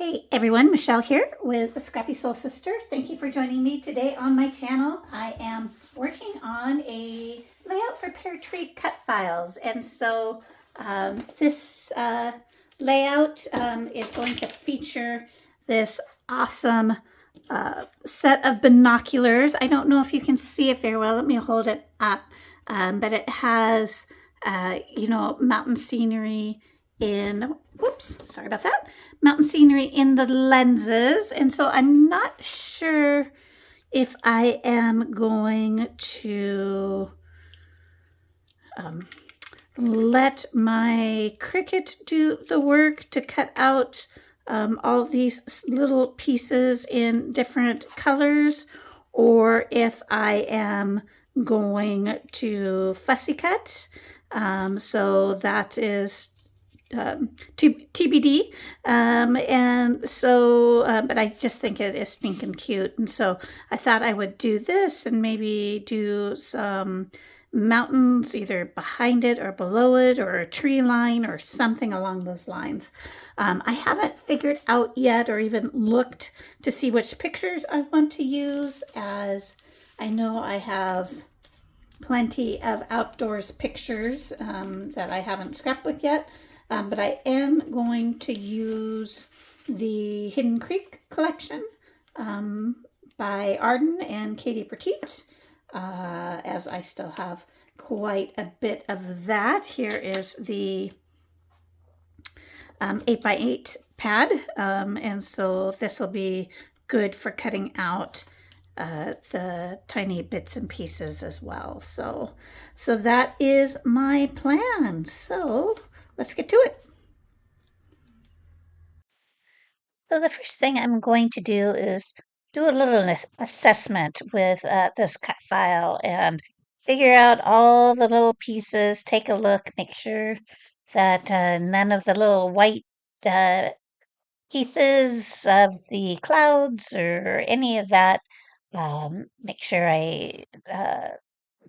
Hey everyone, Michelle here with the Scrappy Soul Sister. Thank you for joining me today on my channel. I am working on a layout for Peartree cut files, and so this layout is going to feature this awesome set of binoculars. I don't know if you can see it very well. Let me hold it up, but it has mountain scenery in, whoops, sorry about that, mountain scenery in the lenses. And so I'm not sure if I am going to let my Cricut do the work to cut out all of these little pieces in different colors, or if I am going to fussy cut. So that is TBD. And so, but I just think it is stinking cute. And so I thought I would do this and maybe do some mountains either behind it or below it, or a tree line or something along those lines. I haven't figured out yet or even looked to see which pictures I want to use, as I know I have plenty of outdoors pictures that I haven't scrapbooked yet. But I am going to use the Hidden Creek collection by Arden and Katie Peartree, as I still have quite a bit of that. Here is the 8x8 pad, and so this will be good for cutting out the tiny bits and pieces as well. So that is my plan. So let's get to it. So the first thing I'm going to do is do a little assessment with this cut file and figure out all the little pieces, take a look, make sure that none of the little white pieces of the clouds or any of that, make sure I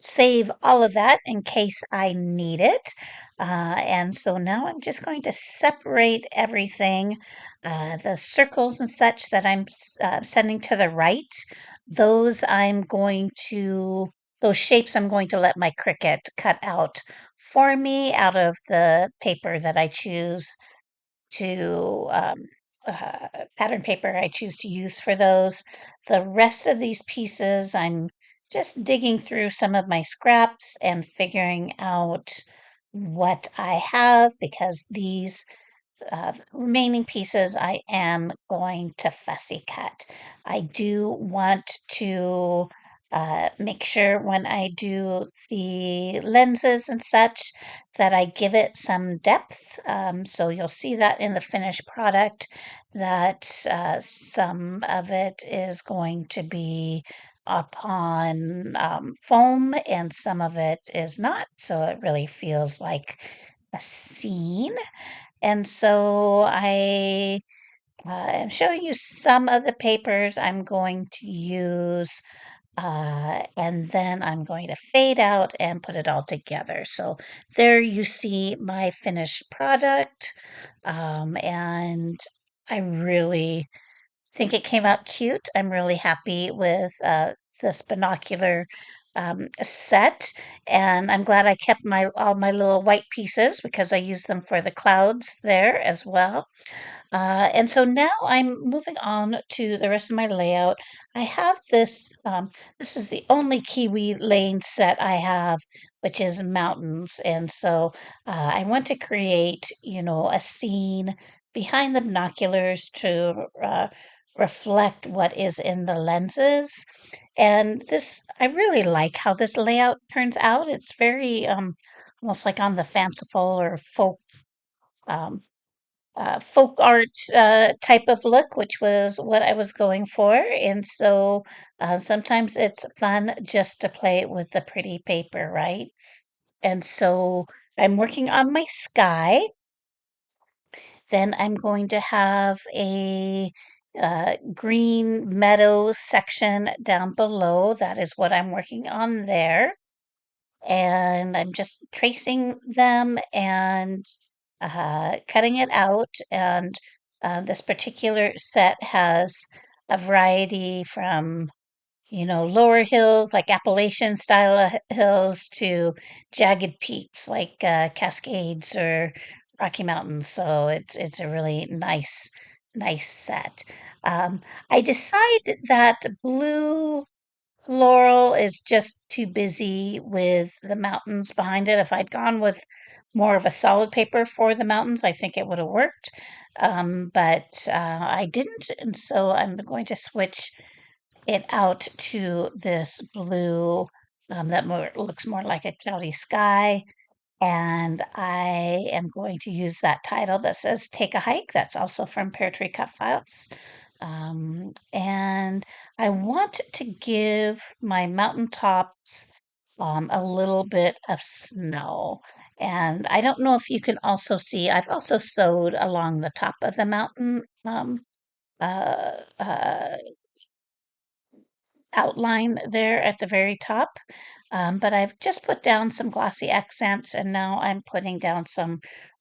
save all of that in case I need it. And so now I'm just going to separate everything, the circles and such that I'm sending to the right. Those those shapes I'm going to let my Cricut cut out for me out of the paper that I choose to pattern paper I choose to use for those. The rest of these pieces, I'm just digging through some of my scraps and figuring out what I have, because these remaining pieces I am going to fussy cut. I do want to make sure when I do the lenses and such that I give it some depth. So you'll see that in the finished product, that some of it is going to be upon foam and some of it is not. So it really feels like a scene. And so I am showing you some of the papers I'm going to use, and then I'm going to fade out and put it all together. So there you see my finished product, and I really think it came out cute. I'm really happy with this binocular set, and I'm glad I kept all my little white pieces because I use them for the clouds there as well. And so now I'm moving on to the rest of my layout. I have this is the only Kiwi lane set I have, which is mountains. And so I want to create, a scene behind the binoculars to reflect what is in the lenses. And I really like how this layout turns out. It's very almost like on the fanciful or um, folk art type of look, which was what I was going for. And so sometimes it's fun just to play with the pretty paper, right? And so I'm working on my sky. Then I'm going to have a green meadow section down below. That is what I'm working on there. And I'm just tracing them and cutting it out. And This particular set has a variety from lower hills like Appalachian style hills to jagged peaks like Cascades or Rocky Mountains. So it's a really nice set. Um, I decide that blue floral is just too busy with the mountains behind it. If I'd gone with more of a solid paper for the mountains, I think it would have worked. But I didn't, and so I'm going to switch it out to this blue that looks more like a cloudy sky. And I am going to use that title that says Take a Hike. That's also from Peartree Cutfiles. And I want to give my mountaintops a little bit of snow. And I don't know if you can also see, I've also sewed along the top of the mountain uh, uh, outline there at the very top. But I've just put down some glossy accents and now I'm putting down some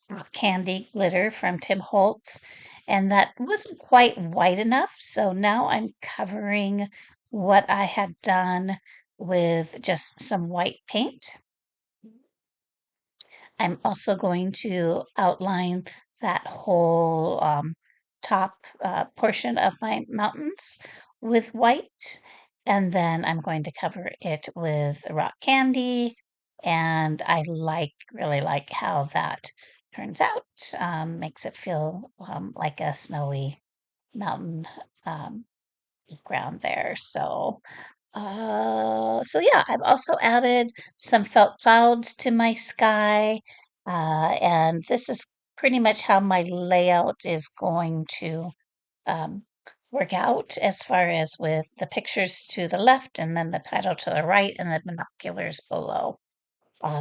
rock candy glitter from Tim Holtz. And that wasn't quite white enough. So now I'm covering what I had done with just some white paint. I'm also going to outline that whole top portion of my mountains with white, and then I'm going to cover it with rock candy. And I really like how that turns out. Makes it feel like a snowy mountain um, ground there. So yeah, I've also added some felt clouds to my sky, and this is pretty much how my layout is going to um, work out as far as with the pictures to the left and then the title to the right and the binoculars below.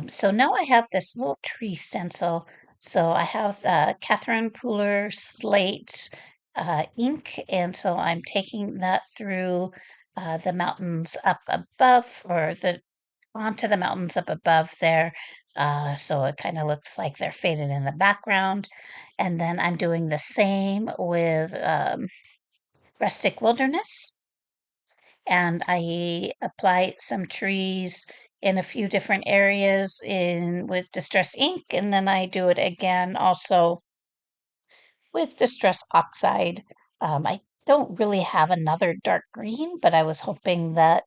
So now I have this little tree stencil. So I have the Catherine Pooler slate ink, and so I'm taking that through the mountains up above, or the onto the mountains up above there. So it kind of looks like they're faded in the background. And then I'm doing the same with Rustic Wilderness, and I apply some trees in a few different areas in with Distress ink, and then I do it again also with Distress Oxide. I don't really have another dark green, but I was hoping that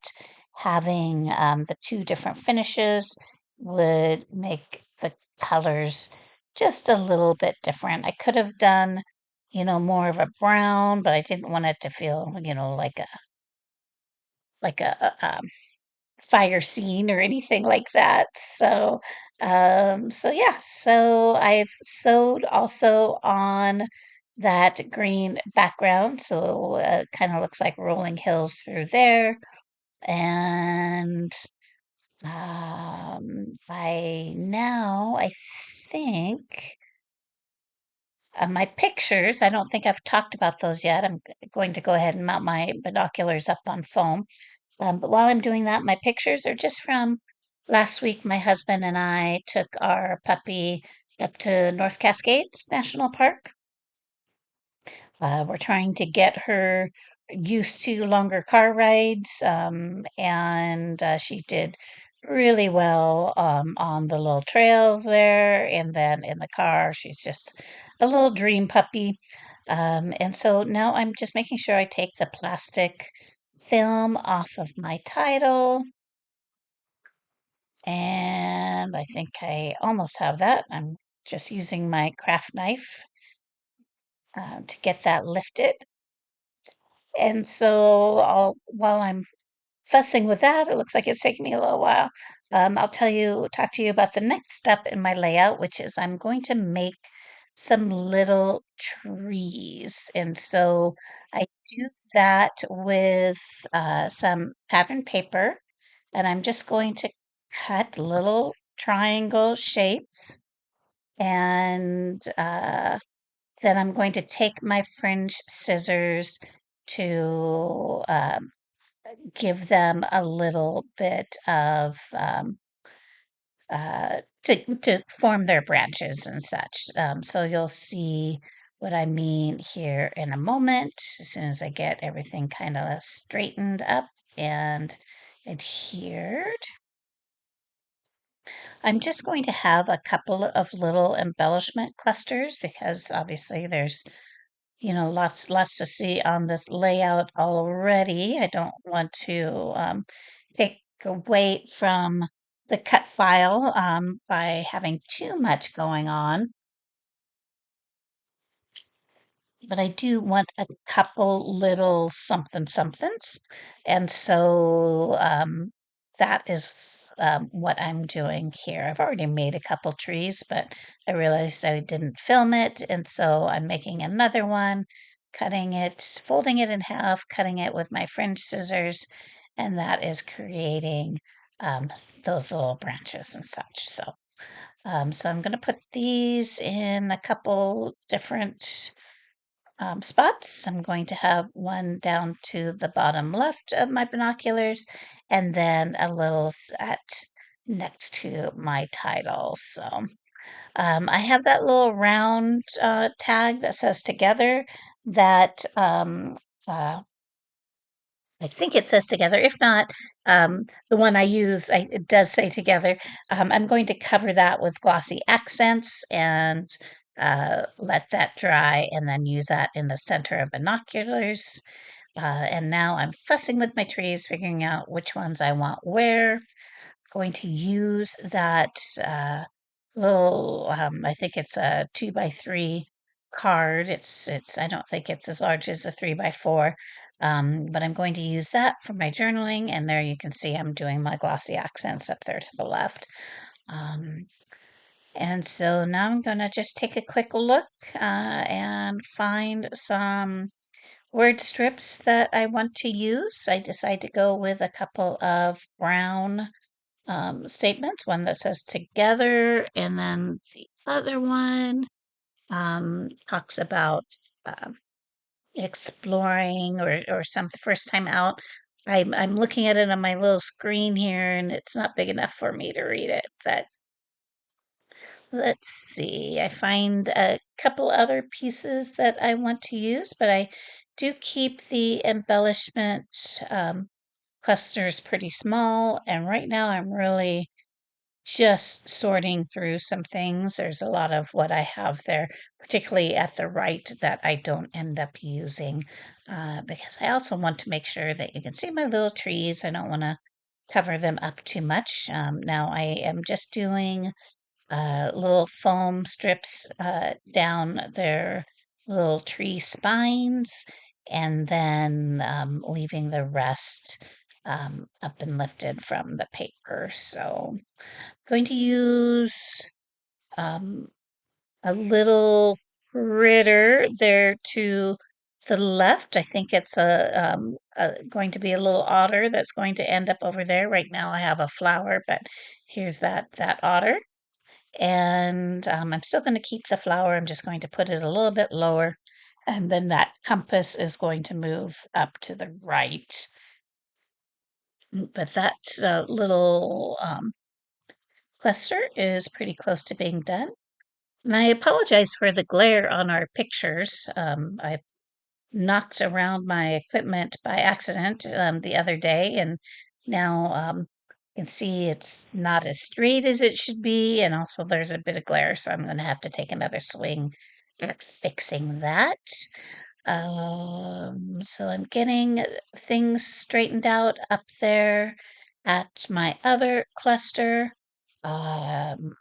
having the two different finishes would make the colors just a little bit different. I could have done, more of a brown, but I didn't want it to feel, like a fire scene or anything like that. So yeah, so I've sewed also on that green background, so it kind of looks like rolling hills through there. And by now, I think my pictures, I don't think I've talked about those yet. I'm going to go ahead and mount my binoculars up on foam. But while I'm doing that, my pictures are just from last week. My husband and I took our puppy up to North Cascades National Park. We're trying to get her used to longer car rides, and she did really well on the little trails there. And then in the car, she's just a little dream puppy. And so now I'm just making sure I take the plastic film off of my title. And I think I almost have that. I'm just using my craft knife to get that lifted. And so while I'm fussing with that, it looks like it's taking me a little while. I'll talk to you about the next step in my layout, which is I'm going to make some little trees. And so I do that with some pattern paper, and I'm just going to cut little triangle shapes. And then I'm going to take my fringe scissors to give them a little bit of to form their branches and such. So you'll see what I mean here in a moment, as soon as I get everything kind of straightened up and adhered. I'm just going to have a couple of little embellishment clusters because obviously there's, lots to see on this layout already. I don't want to take away from the cut file by having too much going on. But I do want a couple little something somethings. And so that is what I'm doing here. I've already made a couple trees, but I realized I didn't film it. And so I'm making another one, cutting it, folding it in half, cutting it with my French scissors. And that is creating those little branches and such. So I'm going to put these in a couple different spots. I'm going to have one down to the bottom left of my binoculars and then a little set next to my title. So I have that little round tag that says together that uh, I think it says together. If not, the one I use, it does say together. I'm going to cover that with glossy accents and let that dry and then use that in the center of binoculars. And now I'm fussing with my trees, figuring out which ones I want where. Going to use that little, I think it's a 2x3 card. I don't think it's as large as a 3x4. But I'm going to use that for my journaling. And there you can see I'm doing my glossy accents up there to the left. Um, and so now I'm going to just take a quick look and find some word strips that I want to use. I decided to go with a couple of brown statements, one that says together, and then the other one talks about uh, exploring or some first time out. I'm looking at it on my little screen here, and it's not big enough for me to read it. But let's see, I find a couple other pieces that I want to use, but I do keep the embellishment clusters pretty small. And right now, I'm really just sorting through some things. There's a lot of what I have there, particularly at the right, that I don't end up using because I also want to make sure that you can see my little trees. I don't want to cover them up too much. Now I am just doing little foam strips down their little tree spines and then leaving the rest up and lifted from the paper. So going to use um, a little critter there to the left. I think it's going to be a little otter that's going to end up over there. Right now I have a flower, but here's that otter. And I'm still going to keep the flower. I'm just going to put it a little bit lower. And then that compass is going to move up to the right. But that little cluster is pretty close to being done. And I apologize for the glare on our pictures. I knocked around my equipment by accident the other day, and now you can see it's not as straight as it should be, and also there's a bit of glare, so I'm going to have to take another swing at fixing that. So I'm getting things straightened out up there at my other cluster. Um,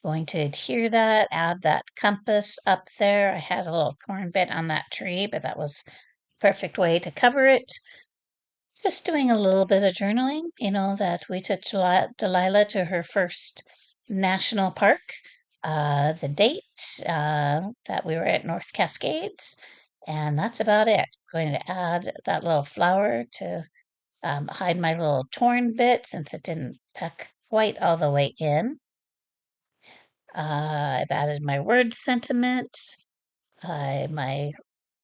Going to adhere that, add that compass up there. I had a little torn bit on that tree, but that was perfect way to cover it. Just doing a little bit of journaling, that we took Delilah to her first national park, the date that we were at North Cascades, and that's about it. Going to add that little flower to hide my little torn bit since it didn't tuck quite all the way in. I've added my word sentiment. My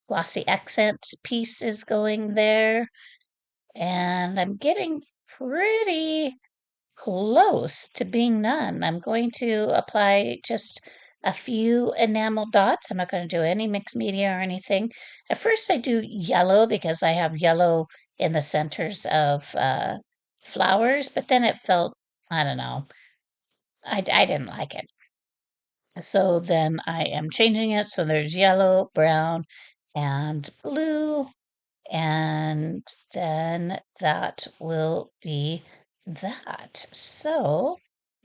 glossy accent piece is going there. And I'm getting pretty close to being done. I'm going to apply just a few enamel dots. I'm not going to do any mixed media or anything. At first, I do yellow because I have yellow in the centers of flowers, but then it felt, I don't know, I didn't like it. So then I am changing it. So there's yellow, brown, and blue. And then that will be that. So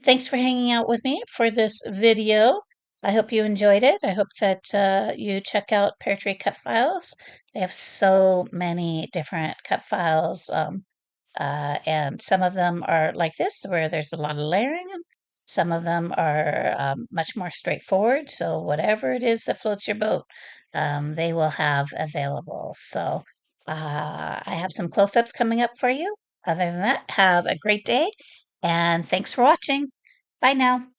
thanks for hanging out with me for this video. I hope you enjoyed it. I hope that you check out Peartree Cut Files. They have so many different cut files. And some of them are like this, where there's a lot of layering. Some of them are much more straightforward. So, whatever it is that floats your boat, they will have available. So, I have some close ups coming up for you. Other than that, have a great day and thanks for watching. Bye now.